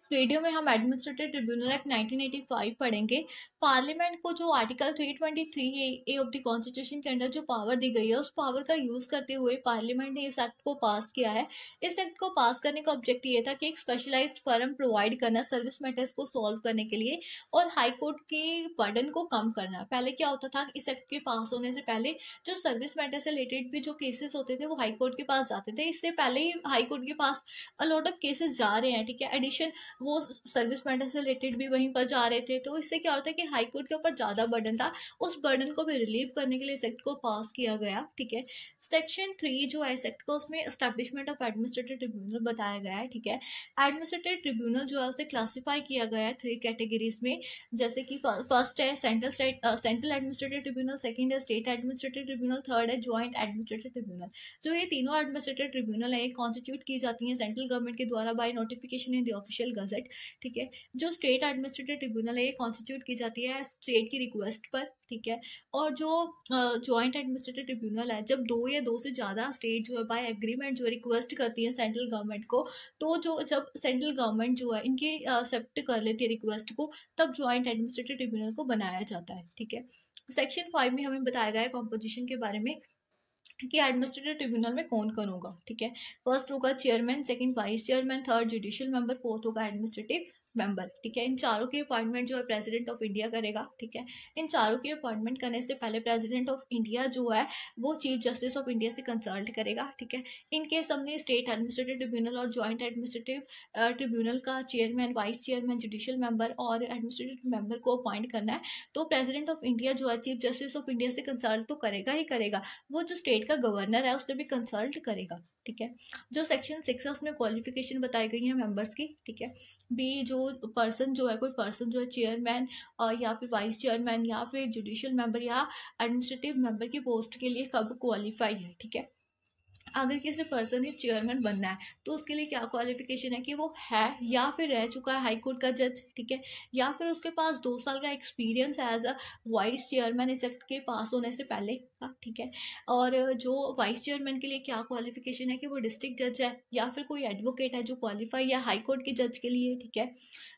इस वीडियो में हम एडमिनिस्ट्रेटिव ट्रिब्यूनल एक्ट 1985 पढ़ेंगे। पार्लियामेंट को जो article 323 A of the constitution के अंडर जो पावर दी गई है, उस पावर का यूज करते हुए पार्लियामेंट ने इस एक्ट को पास किया है। इस एक्ट को पास करने का ऑब्जेक्ट ये था कि एक स्पेशलाइज्ड फर्म प्रोवाइड करना सर्विस मैटर्स को सॉल्व करने के लिए और हाई कोर्ट के बर्डन को कम करना। पहले क्या होता था, इस एक्ट के पास होने से पहले जो सर्विस मैटर से रिलेटेड भी जो केसेस होते थे वो हाई कोर्ट के पास जाते थे। इससे पहले ही हाई कोर्ट के पास अलॉट ऑफ केसेस जा रहे हैं, ठीक है। एडिशन वो सर्विस मैटर से रिलेटेड भी वहीं पर जा रहे थे, तो इससे क्या होता है कि हाई कोर्ट के ऊपर ज़्यादा बर्डन था। उस बर्डन को भी रिलीव करने के लिए इस एक्ट को पास किया गया, ठीक है। सेक्शन 3 जो है इस एक्ट को, उसमें एस्टेब्लिशमेंट ऑफ एडमिनिस्ट्रेटिव ट्रिब्यूनल बताया गया है, ठीक है। एडमिनिस्ट्रेटिव ट्रिब्यूनल जो है उसे क्लासीफाई किया गया है 3 कैटेगरीज में, जैसे कि फर्स्ट है सेंट्रल एडमिनिस्ट्रेटिव ट्रिब्यूनल, सेकंड है स्टेट एडमिनिस्ट्रेटिव ट्रिब्यूनल, थर्ड है ज्वाइंट एडमिनिस्ट्रेटिव ट्रिब्यूनल। जो ये तीनों एडमिनिस्ट्रेटिव ट्रिब्यूनल है, कॉन्स्टिट्यूट की जाती हैं सेंट्रल गवर्नमेंट के द्वारा by notification in the official gazette, ठीक है। जो स्टेट एडमिनिस्ट्रेटिव ट्रिब्यूनल है, ये कॉन्स्टिट्यूट की जाती है स्टेट की रिक्वेस्ट पर, ठीक है। और जो ज्वाइंट एडमिनिस्ट्रेटिव ट्रिब्यूनल है, जब दो या दो से ज़्यादा स्टेट जो है बाय एग्रीमेंट जो रिक्वेस्ट करती है सेंट्रल गवर्नमेंट को, तो जो जब सेंट्रल गवर्नमेंट जो है इनकी एक्सेप्ट कर लेती है रिक्वेस्ट को, तब ज्वाइंट एडमिनिस्ट्रेटिव ट्रिब्यूनल को बनाया जाता है, ठीक है। सेक्शन 5 में हमें बताया गया है कॉम्पोजिशन के बारे में कि एडमिनिस्ट्रेटिव ट्रिब्यूनल में कौन कौन होगा, ठीक है। फर्स्ट होगा chairman, second vice chairman, third judicial member, fourth होगा एडमिनिस्ट्रेटिव मेंबर, ठीक है। इन चारों की अपॉइंटमेंट जो है प्रेसिडेंट ऑफ इंडिया करेगा, ठीक है। इन चारों की अपॉइंटमेंट करने से पहले प्रेसिडेंट ऑफ इंडिया जो है वो चीफ जस्टिस ऑफ इंडिया से कंसल्ट करेगा, ठीक है। इन केस हमने स्टेट एडमिनिस्ट्रेटिव ट्रिब्यूनल और ज्वाइंट एडमिनिस्ट्रेटिव ट्रिब्यूनल का chairman, vice chairman, judicial member और एडमिनिस्ट्रेटिव मेंबर को अपॉइंट करना है, तो प्रेसिडेंट ऑफ इंडिया जो है चीफ जस्टिस ऑफ इंडिया से कंसल्ट तो करेगा ही करेगा, वो जो स्टेट का गवर्नर है उससे भी कंसल्ट करेगा, ठीक है। जो सेक्शन 6 है उसमें क्वालिफिकेशन बताई गई है मेंबर्स की, ठीक है। बी जो पर्सन जो है, कोई पर्सन जो है चेयरमैन या फिर वाइस चेयरमैन या फिर जुडिशियल मेंबर या एडमिनिस्ट्रेटिव मेंबर की पोस्ट के लिए कब क्वालिफाई है, ठीक है। अगर किसी पर्सन ने चेयरमैन बनना है तो उसके लिए क्या क्वालिफिकेशन है कि वो है या फिर रह चुका है हाई कोर्ट का जज, ठीक है, या फिर उसके पास 2 साल का एक्सपीरियंस है एज अ वाइस चेयरमैन इस एक्ट के पास होने से पहले का, ठीक है। और जो वाइस चेयरमैन के लिए क्या क्वालिफिकेशन है कि वो डिस्ट्रिक्ट जज है या फिर कोई एडवोकेट है जो क्वालिफाई है हाई कोर्ट के जज के लिए, ठीक है।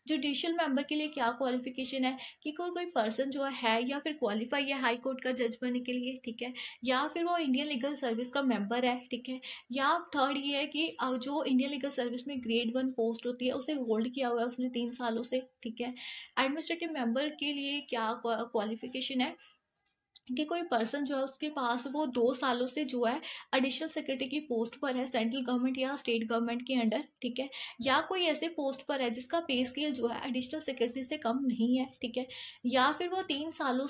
जुडिशियल मेंबर के लिए क्या क्वालिफिकेशन है कि कोई कोई पर्सन जो है या फिर क्वालिफाई है हाई कोर्ट का जज बनने के लिए, ठीक है, या फिर वो इंडियन लीगल सर्विस का मेंबर है, ठीक है। या थर्ड ये है कि जो इंडियन लीगल सर्विस में ग्रेड 1 पोस्ट होती है उसे होल्ड किया हुआ है उसने 3 सालों से, ठीक है। एडमिनिस्ट्रेटिव मेंबर के लिए क्या क्वालिफिकेशन है कि कोई पर्सन जो है उसके पास वो 2 सालों से जो है एडिशनल सेक्रेटरी की पोस्ट पर है सेंट्रल गवर्नमेंट या स्टेट गवर्नमेंट के अंडर, ठीक है। या कोई ऐसे पोस्ट पर है जिसका पे स्केल जो है एडिशनल सेक्रेटरी से कम नहीं है, ठीक है। या फिर वो 3 सालों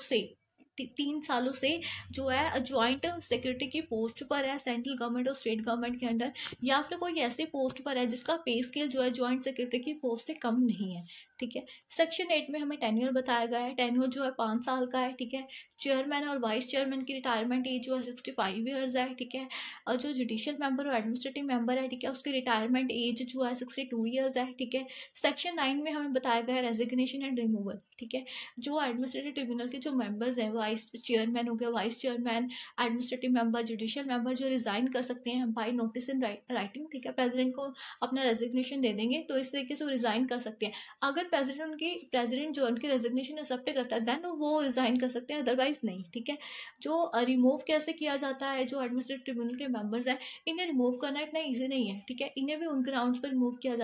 से जो है ज्वाइंट सेक्रेटरी की पोस्ट पर है सेंट्रल गवर्नमेंट और स्टेट गवर्नमेंट के अंडर, या फिर कोई ऐसे पोस्ट पर है जिसका पे स्केल जो है ज्वाइंट सेक्रेटरी की पोस्ट से कम नहीं है, ठीक है। सेक्शन 8 में हमें टेन्योर बताया गया है। टेन्योर जो है 5 साल का है, ठीक है। चेयरमैन और वाइस चेयरमैन की रिटायरमेंट एज जो है 65 ईयर्स है, ठीक है। और जो जुडिशियल मेंबर और एडमिनिस्ट्रेटिव मेंबर है, ठीक है, उसकी रिटायरमेंट एज जो है 62 ईयर्स है, ठीक है। सेक्शन 9 में हमें बताया गया है रेजिग्नेशन एंड रिमूवल, ठीक है। जो एडमिनिस्ट्रेटिव ट्रिब्यूनल के जो मेंबर्स हैं, वाइस चेयरमैन हो गया, vice chairman, administrative member, judicial member, जो रिजाइन कर सकते हैं बाई नोटिस इन राइटिंग, ठीक है। प्रेसिडेंट को अपना रेजिग्नेशन दे देंगे तो इस तरीके से वो रिजाइन कर सकते हैं। अगर प्रेसिडेंट जो उनकी रेजिग्नेशन एक्सेप्ट करता है देन वो रिजाइन कर सकते हैं, अदरवाइज नहीं, ठीक है। जो रिमूव कैसे किया जाता है, जो एडमिनिस्ट्रेटिव ट्रिब्यूनल के मेंबर्स हैं इन्हें रिमूव करना इतना ईजी नहीं है, ठीक है। इन्हें भी उन ग्राउंड्स पर रिमूव किया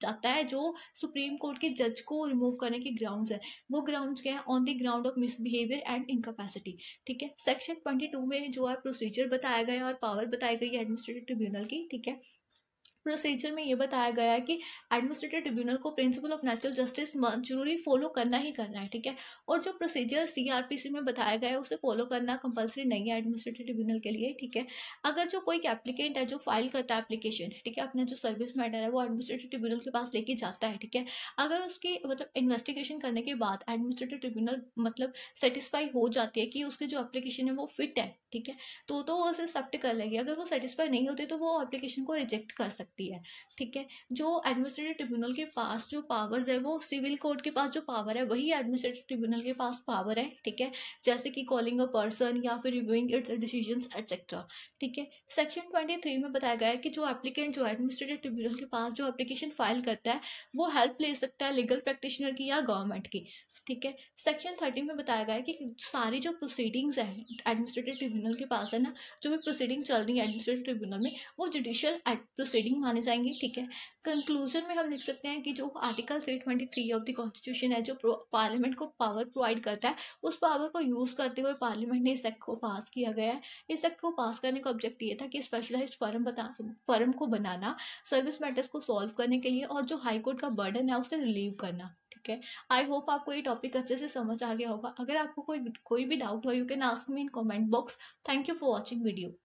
जाता है जो सुप्रीम कोर्ट के जज को रिमूव करने के ग्राउंड्स है। वो ग्राउंड्स क्या है, on the ground of misbehaviour and incapacity, ठीक है। सेक्शन 22 में जो है प्रोसीजर बताया गया है और पावर बताई गई है एडमिनिस्ट्रेटिव ट्रिब्यूनल की, ठीक है। प्रोसीजर में ये बताया गया है कि एडमिनिस्ट्रेटिव ट्रिब्यूनल को प्रिंसिपल ऑफ नेचुरल जस्टिस जरूरी फॉलो करना ही करना है, ठीक है। और जो प्रोसीजर सीआरपीसी में बताया गया है उसे फॉलो करना कंपलसरी नहीं है एडमिनिस्ट्रेटिव ट्रिब्यूनल के लिए, ठीक है। अगर जो कोई एप्लीकेंट है जो फाइल करता है एप्लीकेशन, ठीक है, अपना जो सर्विस मैटर है वो एडमिनिस्ट्रेटिव ट्रिब्यूनल के पास लेके जाता है, ठीक है। अगर उसकी मतलब इन्वेस्टिगेशन करने के बाद एडमिनिस्ट्रेटिव ट्रिब्यूनल मतलब सेटिस्फाई हो जाती है कि उसकी जो एप्लीकेशन है वो फिट है, ठीक है, तो वो उसे एक्सेप्ट कर लेगी। अगर वो सेटिस्फाई नहीं होती तो वो एप्लीकेशन को रिजेक्ट कर सकती सकती है। ठीक है, जो एडमिनिस्ट्रेटिव ट्रिब्यूनल के पास जो पावर्स है वो सिविल कोर्ट के पास जो पावर है वही एडमिनिस्ट्रेटिव ट्रिब्यूनल के पास पावर है। ठीक है, जैसे कि कॉलिंग अ पर्सन या फिर रिव्यूइंग इट्स डिसीजंस एटसेट्रा। ठीक है, सेक्शन 23 में बताया गया है कि जो एप्लीकेंट जो एडमिनिस्ट्रेटिव ट्रिब्यूनल के पास जो एप्लीकेशन फाइल करता है वो हेल्प ले सकता है लीगल प्रैक्टिशनर की या गवर्नमेंट की। ठीक है, सेक्शन 13 में बताया गया है कि सारी जो प्रोसीडिंग्स है एडमिनिस्ट्रेटिव ट्रिब्यूनल के पास है ना, जो भी प्रोसीडिंग चल रही है एडमिनिस्ट्रेटिव ट्रिब्यूनल में वो जुडिशियल प्रोसीडिंग माने जाएंगे। ठीक है, कंक्लूजन में हम लिख सकते हैं कि जो आर्टिकल 323 ऑफ द कॉन्स्टिट्यूशन है जो पार्लियामेंट को पावर प्रोवाइड करता है, उस पावर को यूज करते हुए पार्लियामेंट ने इस एक्ट को पास किया गया है। इस एक्ट को पास करने का ऑब्जेक्ट ये था कि स्पेशलाइज्ड फर्म को बनाना, सर्विस मैटर्स को सॉल्व करने के लिए, और जो हाई कोर्ट का बर्डन है उसे रिलीव करना। ठीक है, आई होप आपको ये टॉपिक अच्छे से समझ आ गया होगा। अगर आपको कोई भी डाउट हो, you can ask me in comment box. Thank you for watching video.